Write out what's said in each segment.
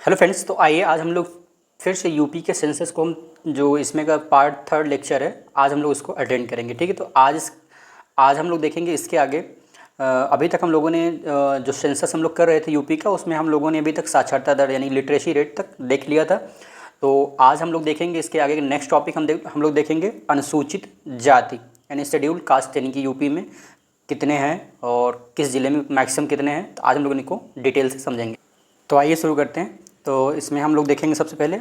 Hello friends, तो आइए आज हम लोग फिर से यूपी के सेंसस को हम जो इसमें का पार्ट थर्ड लेक्चर है, आज हम लोग इसको अटेंड करेंगे। ठीक है, तो आज हम लोग देखेंगे इसके आगे। अभी तक हम लोगों ने जो सेंसस हम लोग कर रहे थे यूपी का, उसमें हम लोगों ने अभी तक साक्षरता दर यानी लिटरेसी रेट तक देख लिया था। तो आज हम लोग देखेंगे इसके आगे नेक्स्ट टॉपिक हम लोग देखेंगे अनुसूचित जाति यानी शेड्यूल कास्ट, यानी कि यूपी में कितने हैं और किस ज़िले में मैक्सिमम कितने हैं। तो आज हम लोग इनको डिटेल से समझेंगे। तो आइए शुरू करते हैं। तो इसमें हम लोग देखेंगे सबसे पहले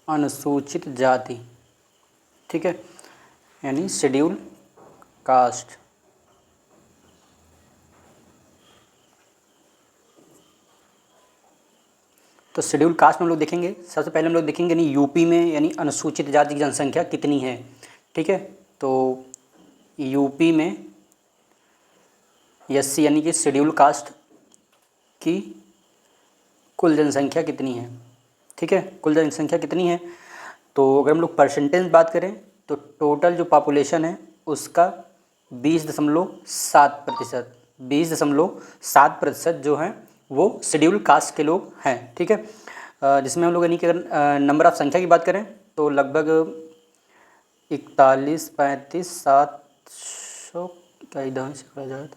अनुसूचित जाति। ठीक है, यानी शेड्यूल कास्ट। तो शेड्यूल कास्ट में हम लोग देखेंगे, सबसे पहले हम लोग देखेंगे यानी यूपी में यानी अनुसूचित जाति की जनसंख्या कितनी है। ठीक है, तो यूपी में एससी यानी कि शेड्यूल कास्ट की कुल जनसंख्या कितनी है। ठीक है, कुल जनसंख्या कितनी है। तो अगर हम लोग परसेंटेज बात करें तो टोटल जो पॉपुलेशन है उसका 20.7%, 20.7% जो है वो शेड्यूल कास्ट के लोग हैं। ठीक है, जिसमें हम लोग यानी कि अगर नंबर ऑफ़ संख्या की बात करें तो लगभग 41, 35, 700 का इधर से करा जाए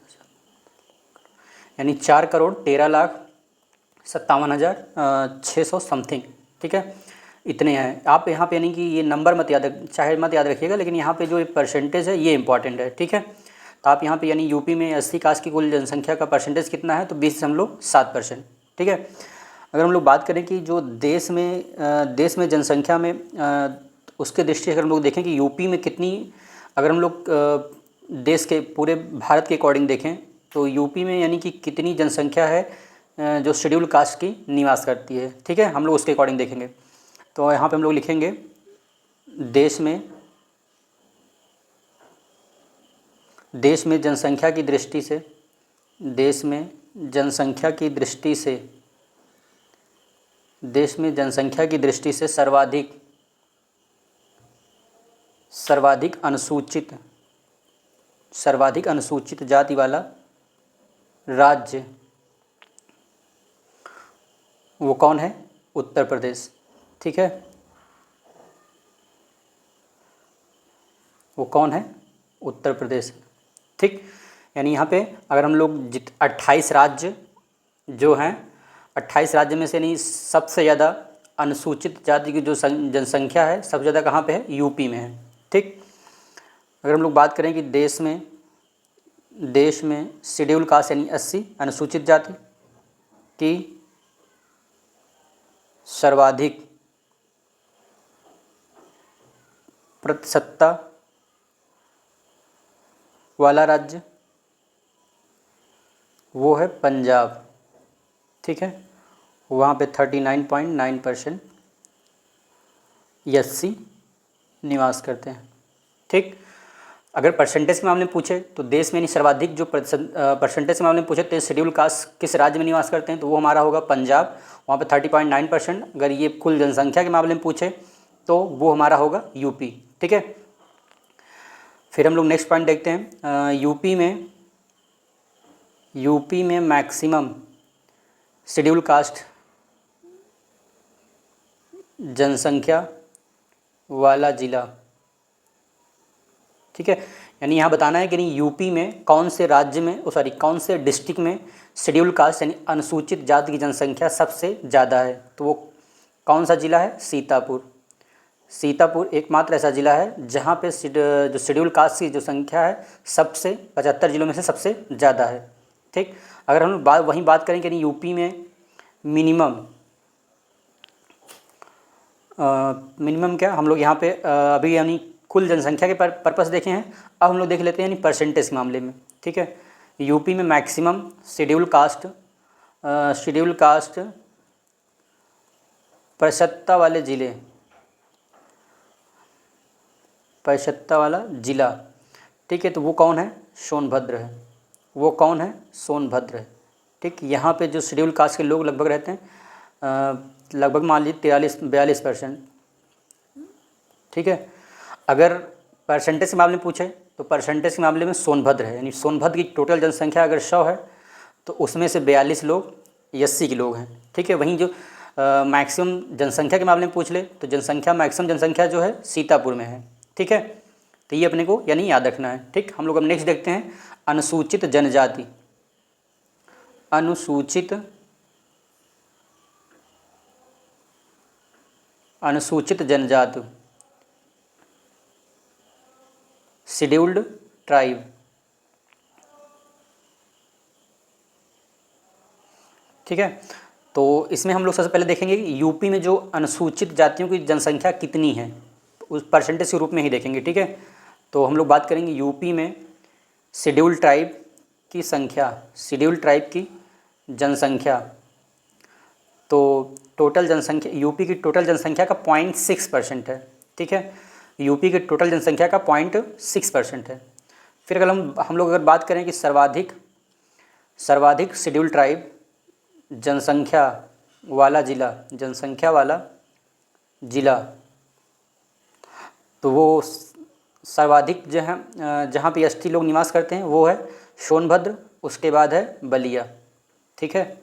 यानी 4,13,57,600 समथिंग। ठीक है, इतने हैं। आप यहाँ पे यानी कि ये नंबर मत याद रखिएगा, लेकिन यहाँ पे जो परसेंटेज है ये इंपॉर्टेंट है। ठीक है, तो आप यहाँ पे यानी यूपी में एससी कास्ट की कुल जनसंख्या का परसेंटेज कितना है, तो 20.7%। ठीक है, अगर हम लोग बात करें कि जो देश में जनसंख्या में उसके दृष्टि से अगर हम लोग देखें कि यूपी में कितनी, अगर हम लोग देश के पूरे भारत के अकॉर्डिंग देखें तो यूपी में यानी कि कितनी जनसंख्या है जो शेड्यूल कास्ट की निवास करती है। ठीक है, हम लोग उसके अकॉर्डिंग देखेंगे। तो यहाँ पे हम लोग लिखेंगे देश में जनसंख्या की दृष्टि से सर्वाधिक अनुसूचित जाति वाला राज्य वो कौन है? उत्तर प्रदेश। ठीक है, वो कौन है? उत्तर प्रदेश। ठीक, यानी यहाँ पे अगर हम लोग 28 राज्य जो हैं, 28 राज्य में से यानी सबसे ज़्यादा अनुसूचित जाति की जो जनसंख्या है सबसे ज़्यादा कहाँ पे है? यूपी में है। ठीक, अगर हम लोग बात करें कि देश में शेड्यूल कास्ट यानी 80 अनुसूचित जाति की सर्वाधिक प्रतिशतता वाला राज्य वो है पंजाब। ठीक है, वहाँ पे 39.9% एससी निवास करते हैं। ठीक, अगर परसेंटेज के मामले में पूछे तो देश में यानी सर्वाधिक जो परसेंटेज के मामले में पूछे तो शेड्यूल कास्ट किस राज्य में निवास करते हैं, तो वो हमारा होगा पंजाब, वहाँ पे 30.9%। अगर ये कुल जनसंख्या के मामले में पूछे तो वो हमारा होगा यूपी। ठीक है, फिर हम लोग नेक्स्ट पॉइंट देखते हैं। यूपी में मैक्सिमम शेड्यूल कास्ट जनसंख्या वाला ज़िला। ठीक है, यानी यहाँ बताना है कि नहीं यूपी में कौन से डिस्ट्रिक्ट में शेड्यूल कास्ट यानी अनुसूचित जाति की जनसंख्या सबसे ज़्यादा है। तो वो कौन सा ज़िला है? सीतापुर एकमात्र ऐसा ज़िला है जहाँ पे जो शेड्यूल कास्ट की जो संख्या है सबसे 75 ज़िलों में से सबसे ज़्यादा है। ठीक, अगर हम वहीं बात करें कि यूपी में मिनिमम क्या हम लोग यहाँ पे अभी यानी कुल जनसंख्या के पर्पस देखे हैं, अब हम लोग देख लेते हैं यानी परसेंटेज के मामले में। ठीक है, यूपी में मैक्सिमम शेड्यूल कास्ट प्रतिशतता वाला ज़िला। ठीक है, तो वो कौन है? सोनभद्र है। ठीक, यहाँ पे जो शेड्यूल कास्ट के लोग लगभग रहते हैं लगभग मान लीजिए 43-42%। ठीक है, अगर परसेंटेज के मामले में पूछे तो परसेंटेज के मामले में सोनभद्र है, यानी सोनभद्र की टोटल जनसंख्या अगर 100 है तो उसमें से 42 लोग एससी के लोग हैं, ठीक है। वहीं जो मैक्सिमम जनसंख्या के मामले में पूछ ले तो जनसंख्या मैक्सिमम जनसंख्या जो है सीतापुर में है, ठीक है। तो ये अपने को यानी याद रखना है, ठीक। हम लोग अब नेक्स्ट देखते हैं अनुसूचित जनजाति। अनुसूचित जनजाति, शेड्यूल्ड ट्राइब, ठीक है। तो इसमें हम लोग सबसे पहले देखेंगे कि यूपी में जो अनुसूचित जातियों की जनसंख्या कितनी है, उस परसेंटेज के रूप में ही देखेंगे, ठीक है। तो हम लोग बात करेंगे यूपी में शेड्यूल्ड ट्राइब की संख्या, शेड्यूल्ड ट्राइब की जनसंख्या। तो टोटल जनसंख्या यूपी की टोटल जनसंख्या का 0.6% है, ठीक है। यूपी की टोटल जनसंख्या का 0.6% है। फिर अगर हम लोग अगर बात करें कि सर्वाधिक शेड्यूल्ड ट्राइब जनसंख्या वाला जिला, तो वो सर्वाधिक जहाँ पे एसटी लोग निवास करते हैं वो है सोनभद्र, उसके बाद है बलिया, ठीक है,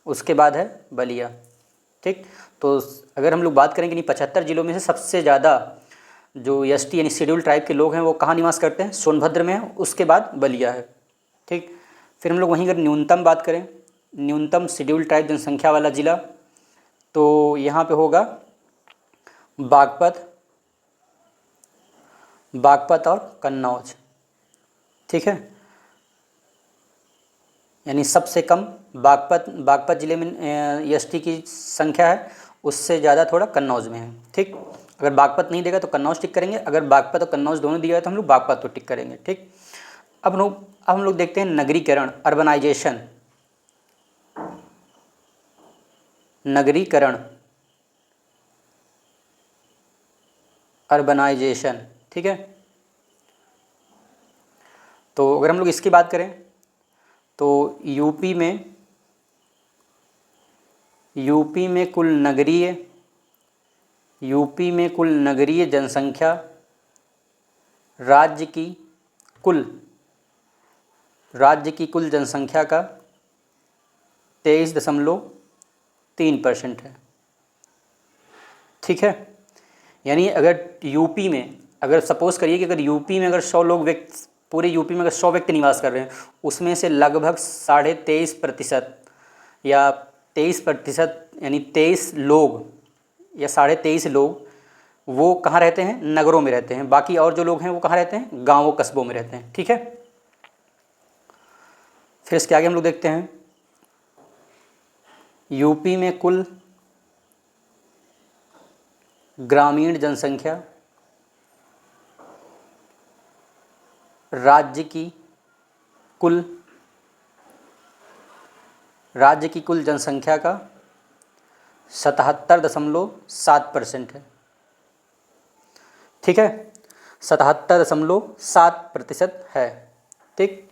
उसके बाद है बलिया, ठीक। तो अगर हम लोग बात करें कि 75 जिलों में से सबसे ज़्यादा जो एसटी यानी शेड्यूल ट्राइब के लोग हैं वो कहाँ निवास करते हैं, सोनभद्र में है, उसके बाद बलिया है, ठीक। फिर हम लोग वहीं अगर न्यूनतम बात करें, न्यूनतम शेड्यूल ट्राइब जनसंख्या वाला ज़िला, तो यहाँ पे होगा बागपत और कन्नौज, ठीक है। यानी सबसे कम बागपत ज़िले में एसटी की संख्या है, उससे ज़्यादा थोड़ा कन्नौज में है, ठीक। अगर बागपत नहीं देगा तो कन्नौज टिक करेंगे, अगर बागपत और कन्नौज दोनों दिया है तो हम लोग बागपत को टिक करेंगे, ठीक। अब हम लोग देखते हैं नगरीकरण, अर्बनाइजेशन, ठीक है। तो अगर हम लोग इसकी बात करें तो यूपी में कुल नगरीय जनसंख्या राज्य की कुल जनसंख्या का 23.3% है, ठीक है। यानी अगर यूपी में अगर सपोज़ करिए कि अगर यूपी में अगर 100 लोग पूरे यूपी में अगर 100 व्यक्ति निवास कर रहे हैं, उसमें से लगभग 23.5% या 23% यानी 23 लोग या 23.5 लोग वो कहाँ रहते हैं, नगरों में रहते हैं। बाकी और जो लोग हैं वो कहाँ रहते हैं, गाँवों कस्बों में रहते हैं, ठीक है। फिर इसके आगे हम लोग देखते हैं यूपी में कुल ग्रामीण जनसंख्या राज्य की कुल जनसंख्या का 77.7% है, ठीक है, 77.7% है, ठीक।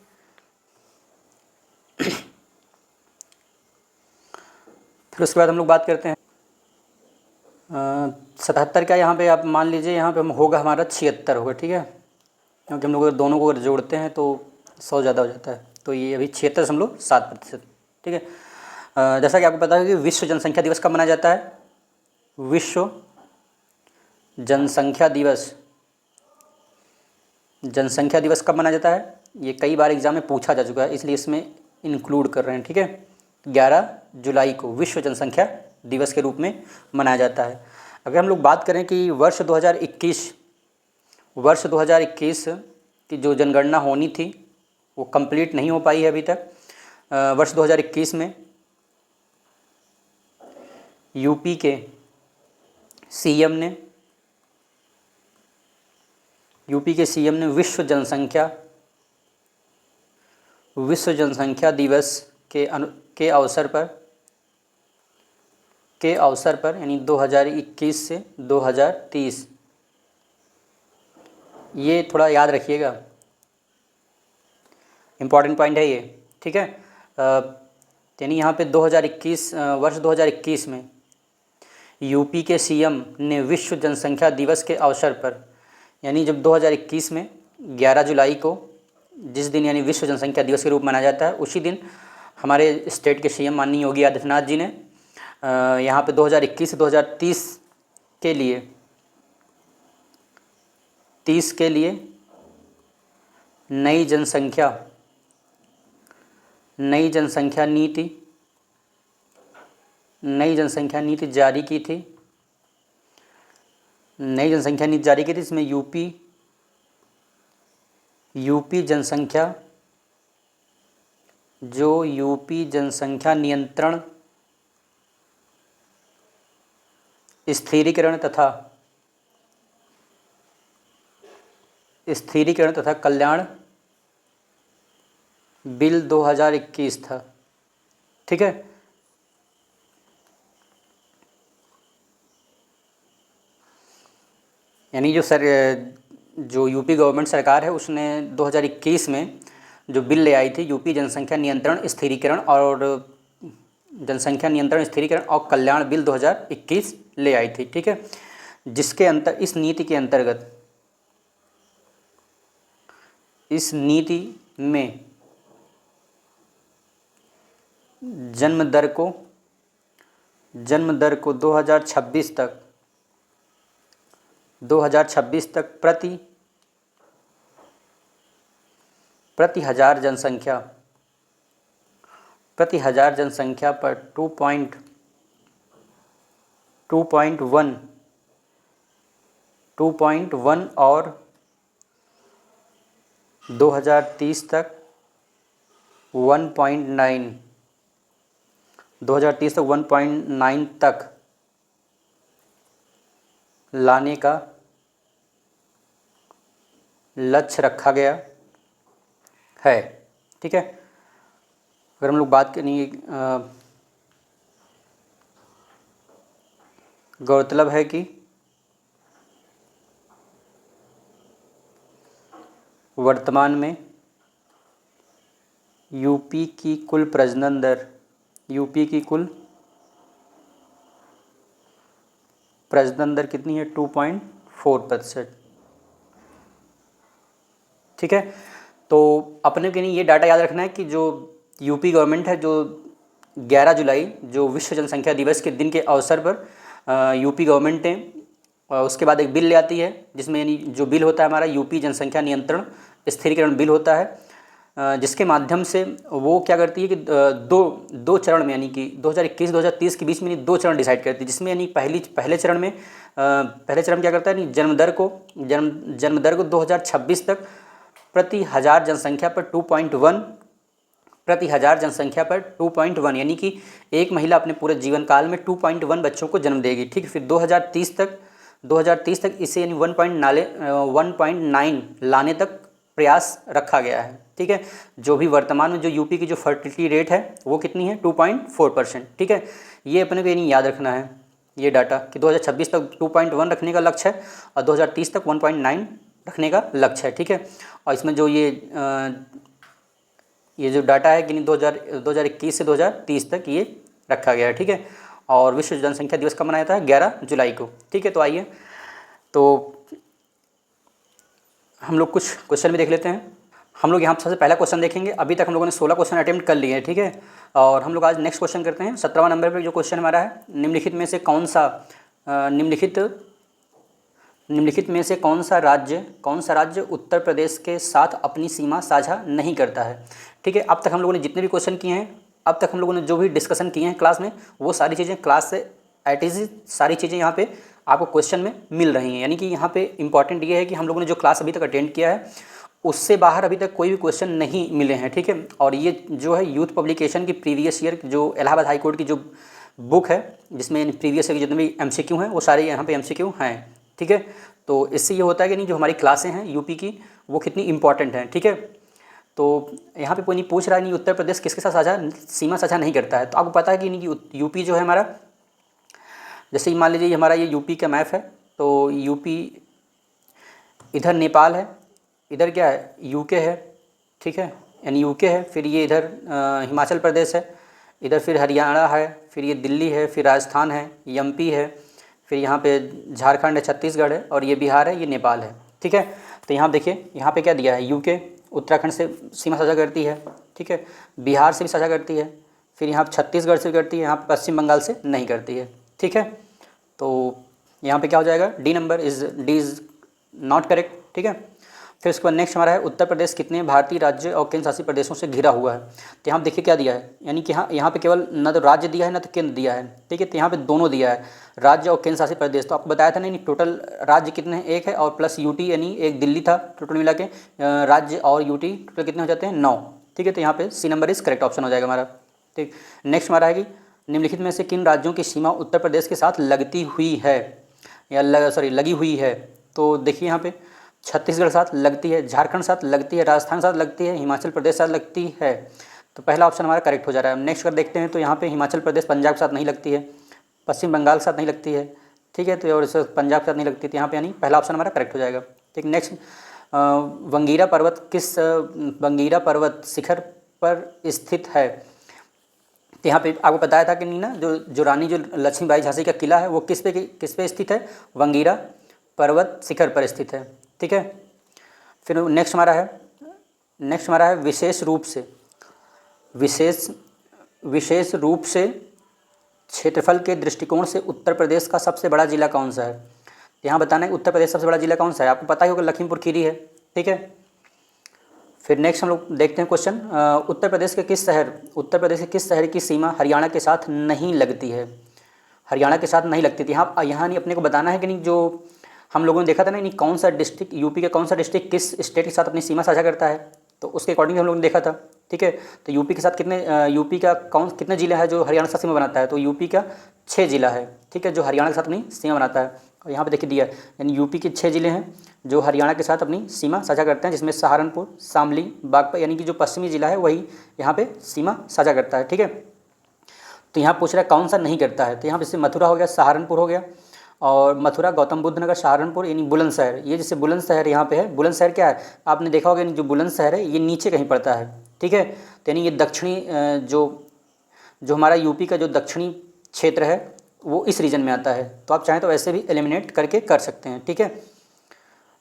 फिर उसके बाद हम लोग बात करते हैं 77 का, यहाँ पे आप मान लीजिए यहाँ पे होगा हमारा 76 होगा, ठीक है, क्योंकि हम लोग अगर दोनों को अगर जोड़ते हैं तो 100 ज़्यादा हो जाता है, तो ये अभी 76.7%, ठीक है। जैसा कि आपको पता है कि विश्व जनसंख्या दिवस कब मनाया जाता है, विश्व जनसंख्या दिवस कब मनाया जाता है, ये कई बार एग्जाम में पूछा जा चुका है, इसलिए इसमें इंक्लूड कर रहे हैं, ठीक है। 11 जुलाई को विश्व जनसंख्या दिवस के रूप में मनाया जाता है। अगर हम लोग बात करें कि वर्ष 2021 की जो जनगणना होनी थी वो कंप्लीट नहीं हो पाई है अभी तक। वर्ष 2021 में यूपी के सीएम ने विश्व जनसंख्या दिवस के अवसर पर यानी 2021 से 2030, ये थोड़ा याद रखिएगा, इम्पॉर्टेंट पॉइंट है ये, ठीक है। यानी यहाँ पे वर्ष 2021 में यूपी के सीएम ने विश्व जनसंख्या दिवस के अवसर पर, यानी जब 2021 में 11 जुलाई को, जिस दिन यानी विश्व जनसंख्या दिवस के रूप में मनाया जाता है, उसी दिन हमारे स्टेट के सीएम माननीय योगी आदित्यनाथ जी ने यहाँ पे 2021 से 2030 के लिए 30 के लिए नई जनसंख्या नीति जारी की थी। नई जनसंख्या नीति जारी की थी। इसमें यूपी जनसंख्या नियंत्रण स्थिरीकरण तथा कल्याण बिल 2021 था। ठीक है, यानी जो यूपी गवर्नमेंट सरकार है उसने 2021 में जो बिल ले आई थी, यूपी जनसंख्या नियंत्रण स्थिरीकरण और कल्याण बिल 2021 ले आई थी। ठीक है, जिसके इस नीति में जन्म दर को 2026 तक प्रति हजार जनसंख्या पर 2.1 और 2030 तक 1.9 तक लाने का लक्ष्य रखा गया है। ठीक है, अगर हम लोग बात करेंगे, गौरतलब है कि वर्तमान में यूपी की कुल प्रजनन दर कितनी है? 2.4%। ठीक है, तो अपने के लिए ये डाटा याद रखना है कि जो यूपी गवर्नमेंट है, जो 11 जुलाई जो विश्व जनसंख्या दिवस के दिन के अवसर पर यूपी गवर्नमेंट ने उसके बाद एक बिल ले आती है, जिसमें यानी जो बिल होता है हमारा यूपी जनसंख्या नियंत्रण स्थिरीकरण बिल होता है, जिसके माध्यम से वो क्या करती है कि दो चरण में, यानी कि 2021-2030 के बीच में दो चरण डिसाइड करती है, जिसमें यानी पहले चरण में क्या करता है, जन्म दर को 2026 तक प्रति हजार जनसंख्या पर 2.1 यानी कि एक महिला अपने पूरे जीवन काल में 2.1 बच्चों को जन्म देगी। ठीक है, फिर 2030 तक इसे यानी 1.9 लाने तक प्रयास रखा गया है। ठीक है, जो भी वर्तमान में जो यूपी की जो फर्टिलिटी रेट है वो कितनी है? 2.4%। ठीक है, ये अपने को यानी याद रखना है ये डाटा कि 2026 तक 2.1 रखने का लक्ष्य है और 2030 तक 1.9 रखने का लक्ष्य है। ठीक है, और इसमें जो ये जो डाटा है कि 2021 से 2030 तक ये रखा गया है। ठीक है, और विश्व जनसंख्या दिवस कब मनाया जाता है? 11 जुलाई को। ठीक है, तो आइए तो हम लोग कुछ क्वेश्चन भी देख लेते हैं। हम लोग यहाँ पर सबसे पहला क्वेश्चन देखेंगे। अभी तक हम लोगों ने 16 क्वेश्चन अटेम्प्ट कर लिए हैं। ठीक है, और हम लोग आज नेक्स्ट क्वेश्चन करते हैं। 17वां नंबर पर जो क्वेश्चन हमारा है, निम्नलिखित में से कौन सा राज्य उत्तर प्रदेश के साथ अपनी सीमा साझा नहीं करता है? ठीक है, अब तक हम लोगों ने जितने भी क्वेश्चन किए हैं, अब तक हम लोगों ने जो भी डिस्कशन किए हैं क्लास में, वो सारी चीज़ें क्लास से सारी चीज़ें यहाँ पे आपको क्वेश्चन में मिल रही हैं। यानी कि यहाँ पे इंपॉर्टेंट ये है कि हम लोगों ने जो क्लास अभी तक अटेंड किया है उससे बाहर अभी तक कोई भी क्वेश्चन नहीं मिले हैं। ठीक है, और ये जो है यूथ पब्लिकेशन की प्रीवियस ईयर जो इलाहाबाद हाई कोर्ट की जो बुक है, जिसमें प्रीवियस ईयर के जितने भी MCQ हैं वो सारे यहाँ पे MCQ हैं। ठीक है, तो इससे ये होता है कि नहीं जो हमारी क्लासें हैं यूपी की वो कितनी इंपॉर्टेंट हैं। ठीक है, तो यहाँ पे कोई नहीं पूछ रहा है नहीं उत्तर प्रदेश किसके साथ सीमा साझा नहीं करता है। तो आपको पता है कि नहीं कि यूपी जो है हमारा, जैसे मान लीजिए हमारा ये यूपी का मैप है, तो यूपी इधर नेपाल है, इधर क्या है? यूके है। ठीक है, यानी यूके है, फिर ये इधर हिमाचल प्रदेश है, इधर फिर हरियाणा है, फिर ये दिल्ली है, फिर राजस्थान है, MP है, फिर यहाँ पे झारखंड है, छत्तीसगढ़ है, और ये बिहार है, ये नेपाल है। ठीक है, तो यहाँ देखिए यहाँ पे क्या दिया है, यूके उत्तराखंड से सीमा साझा करती है, ठीक है, बिहार से भी साझा करती है, फिर यहाँ छत्तीसगढ़ से करती है, यहाँ पे पश्चिम बंगाल से नहीं करती है, ठीक है। तो यहाँ पे क्या हो जाएगा, डी इज़ नॉट करेक्ट, ठीक है। फिर उसके बाद नेक्स्ट हमारा है उत्तर प्रदेश कितने भारतीय राज्य और केंद्र शासित प्रदेशों से घिरा हुआ है। तो यहाँ देखिए क्या दिया है, यानी कि यहाँ पे केवल न तो राज्य दिया है न तो केंद्र दिया है, ठीक है। तो यहाँ पे दोनों दिया है, राज्य और केंद्र शासित प्रदेश। तो आपको बताया था नहीं, टोटल राज्य कितने हैं, एक है, और प्लस यूटी यानी एक दिल्ली था, टोटल मिला के राज्य और यूटी टोटल कितने हो जाते हैं, 9, ठीक है। तो यहाँ पे C number is correct option हो जाएगा हमारा, ठीक। नेक्स्ट हमारा है कि निम्नलिखित में से किन राज्यों की सीमा उत्तर प्रदेश के साथ लगती हुई है या लगी हुई है। तो देखिए यहाँ पे छत्तीसगढ़ साथ लगती है, झारखंड साथ लगती है, राजस्थान साथ लगती है, हिमाचल प्रदेश साथ लगती है। तो पहला ऑप्शन हमारा करेक्ट हो जा रहा है। नेक्स्ट अगर देखते हैं तो यहाँ पे हिमाचल प्रदेश पंजाब के साथ नहीं लगती है, पश्चिम बंगाल के साथ नहीं लगती है, ठीक है। तो और पंजाब के साथ नहीं लगती, तो यहाँ पे यानी पहला ऑप्शन हमारा करेक्ट हो जाएगा, ठीक। नेक्स्ट वंगीरा पर्वत किस वंगीरा पर्वत शिखर पर स्थित है। तो यहाँ पे आपको बताया था कि नहीं ना, जो रानी जो लक्ष्मीबाई झांसी का किला है वो किस पे स्थित है, वंगीरा पर्वत शिखर पर स्थित है, ठीक है। फिर नेक्स्ट हमारा है विशेष रूप से क्षेत्रफल के दृष्टिकोण से उत्तर प्रदेश का सबसे बड़ा जिला कौन सा है। यहाँ बताना है उत्तर प्रदेश सबसे बड़ा जिला कौन सा है, आपको पता ही होगा लखीमपुर खीरी है, ठीक है। फिर नेक्स्ट हम लोग देखते हैं क्वेश्चन, उत्तर प्रदेश के किस शहर की सीमा हरियाणा के साथ नहीं लगती है, हरियाणा के साथ नहीं लगती थी। यहाँ नहीं अपने को बताना है कि नहीं, जो हम लोगों ने देखा था ना, नहीं कौन सा डिस्ट्रिक्ट यूपी का कौन सा डिस्ट्रिक्ट किस स्टेट के साथ अपनी सीमा साझा करता है, तो उसके अकॉर्डिंग हम लोगों ने देखा था, ठीक है। तो यूपी के साथ यूपी का कितने जिला है जो हरियाणा के साथ सीमा बनाता है, तो यूपी का 6 जिला है, ठीक है, जो हरियाणा के साथ अपनी सीमा बनाता है। और यहाँ पे देखिए दिया है, यानी यूपी के 6 जिले हैं जो हरियाणा के साथ अपनी सीमा साझा करते हैं, जिसमें सहारनपुर, शामली, बागपत यानी कि जो पश्चिमी जिला है वही यहाँ पे सीमा साझा करता है, ठीक है। तो यहाँ पूछ रहा है कौन सा नहीं करता है, तो यहाँ पे जैसे मथुरा हो गया, सहारनपुर हो गया, और मथुरा, गौतम बुद्ध नगर, सहारनपुर यानी बुलंदशहर। ये जैसे बुलंदशहर यहाँ पे है, बुलंदशहर क्या है आपने देखा होगा, जो बुलंदशहर है ये नीचे कहीं पड़ता है, ठीक है। तो यानी ये दक्षिणी जो हमारा यूपी का जो दक्षिणी क्षेत्र है वो इस रीजन में आता है। तो आप चाहें तो वैसे भी एलिमिनेट करके कर सकते हैं, ठीक है।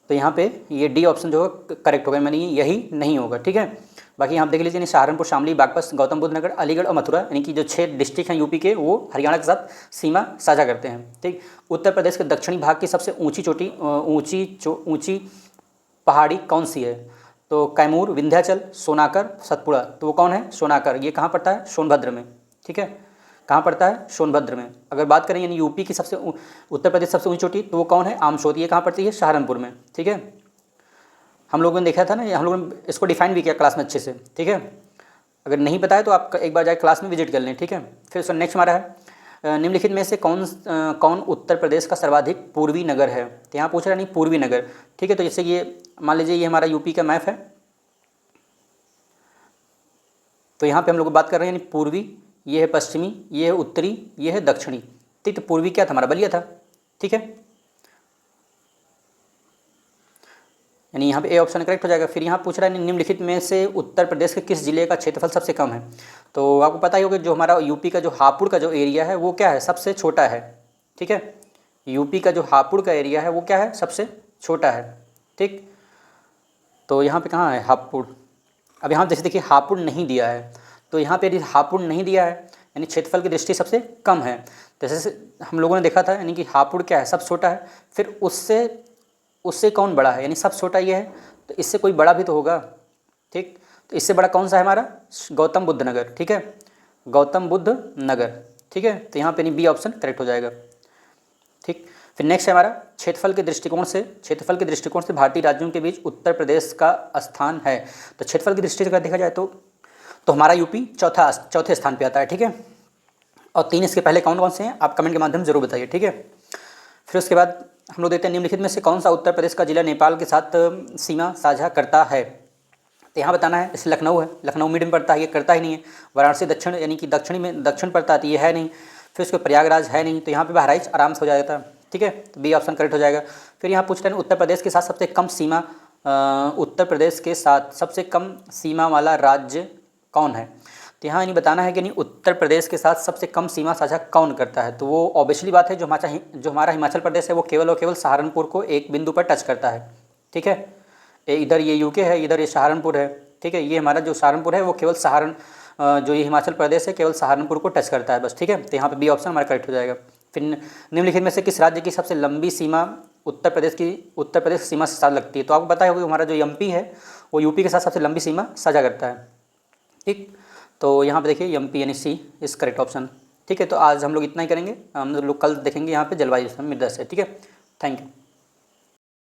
तो यहाँ पे ये डी ऑप्शन जो है करेक्ट होगा, यानी यही नहीं होगा, ठीक है। बाकी यहाँ देख लीजिए, यानी सहारनपुर, शामली, बागपत, गौतम बुद्ध नगर, अलीगढ़ और मथुरा यानी कि जो 6 डिस्ट्रिक्ट हैं यूपी के वो हरियाणा के साथ सीमा साझा करते हैं, ठीक। उत्तर प्रदेश के दक्षिणी भाग की सबसे ऊंची पहाड़ी कौन सी है, तो कैमूर, विंध्याचल, सोनाकर, सतपुड़ा। तो वो कौन है, सोनाकर। ये कहाँ पड़ता है, सोनभद्र में, ठीक है। कहाँ पड़ता है, सोनभद्र में। अगर बात करें यानी यूपी की सबसे उत्तर प्रदेश सबसे ऊंची चोटी, तो वो कौन है, आमसोद। ये कहाँ पड़ती है, सहारनपुर में, ठीक है। हम लोगों ने देखा था ना, हम लोगों ने इसको डिफाइन भी किया क्लास में अच्छे से, ठीक है। अगर नहीं पता है तो आप एक बार जाए क्लास में विजिट कर लें, ठीक है। फिर उसका नेक्स्ट हमारा है निम्नलिखित में से कौन उत्तर प्रदेश का सर्वाधिक पूर्वी नगर है। तो यहाँ पूछ रहा है नहीं पूर्वी नगर, ठीक है। तो जैसे ये मान लीजिए ये हमारा यूपी का मैप है, तो यहाँ पे हम लोग बात कर रहे हैं यानी पूर्वी, ये है पश्चिमी, ये है उत्तरी, ये है दक्षिणी, ठीक। तो पूर्वी क्या था, हमारा बलिया था, ठीक है। यानी यहाँ पे ए ऑप्शन करेक्ट हो जाएगा। फिर यहाँ पूछ रहा है निम्नलिखित में से उत्तर प्रदेश के किस जिले का क्षेत्रफल सबसे कम है। तो आपको पता ही होगा जो हमारा यूपी का जो हापुड़ का जो एरिया है वो क्या है, सबसे छोटा है, ठीक है। यूपी का जो हापुड़ का एरिया है वो क्या है, सबसे छोटा है, ठीक। तो यहाँ पे कहाँ है हापुड़। अब यहाँ जैसे देखिए हापुड़ नहीं दिया है, तो यहाँ पे यदि हापुड़ नहीं दिया है यानी क्षेत्रफल की दृष्टि सबसे कम है। जैसे हम लोगों ने देखा था यानी कि हापुड़ क्या है, सबसे छोटा है, फिर उससे कौन बड़ा है, यानी सबसे छोटा ये है तो इससे कोई बड़ा भी तो होगा, ठीक। तो इससे बड़ा कौन सा है हमारा, गौतम बुद्ध नगर, ठीक है, गौतम बुद्ध नगर, ठीक है। तो यहाँ पे नहीं बी ऑप्शन करेक्ट हो जाएगा, ठीक। फिर नेक्स्ट है हमारा क्षेत्रफल के दृष्टिकोण से भारतीय राज्यों के बीच उत्तर प्रदेश का स्थान है। तो क्षेत्रफल की दृष्टि से अगर देखा जाए तो हमारा यूपी चौथे स्थान पे आता है, ठीक है। और 3 इसके पहले कौन कौन से हैं आप कमेंट के माध्यम से जरूर बताइए, ठीक है। फिर उसके बाद हम लोग देखते हैं निम्नलिखित में से कौन सा उत्तर प्रदेश का जिला नेपाल के साथ सीमा साझा करता है। तो यहाँ बताना है, जैसे लखनऊ है, लखनऊ मिड में पड़ता है, ये करता ही नहीं है। वाराणसी दक्षिण यानी कि दक्षिण पड़ता है, तो ये है नहीं। फिर उसके प्रयागराज है नहीं, तो यहाँ पे बहराइच आराम से हो जाता है, ठीक है। तो बी ऑप्शन करेक्ट हो जाएगा। फिर यहाँ पूछ रहे हैं उत्तर प्रदेश के साथ सबसे कम सीमा वाला राज्य कौन है। तो यहाँ नहीं बताना है कि नहीं उत्तर प्रदेश के साथ सबसे कम सीमा साझा कौन करता है। तो वो ऑब्वियसली बात है जो हमारा हिमाचल प्रदेश है वो केवल और केवल सहारनपुर को एक बिंदु पर टच करता है, ठीक है। इधर ये यूके है, इधर ये सहारनपुर है, ठीक है। ये हमारा जो सहारनपुर है वो केवल जो ये हिमाचल प्रदेश है केवल सहारनपुर को टच करता है बस, ठीक है। तो यहाँ पे बी ऑप्शन हमारा करेक्ट हो जाएगा। फिर निम्नलिखित में से किस राज्य की सबसे लंबी सीमा उत्तर प्रदेश सीमा से साथ लगती है? तो आपको पता है कि हमारा जो एमपी है वो यूपी के साथ सबसे लंबी सीमा साझा करता है, ठीक। तो यहाँ पे देखिए एमपी यानी सी इस करेक्ट ऑप्शन, ठीक है। तो आज हम लोग इतना ही करेंगे, हम लोग कल देखेंगे यहाँ पे जलवायु मृदा से, ठीक है। Thank you.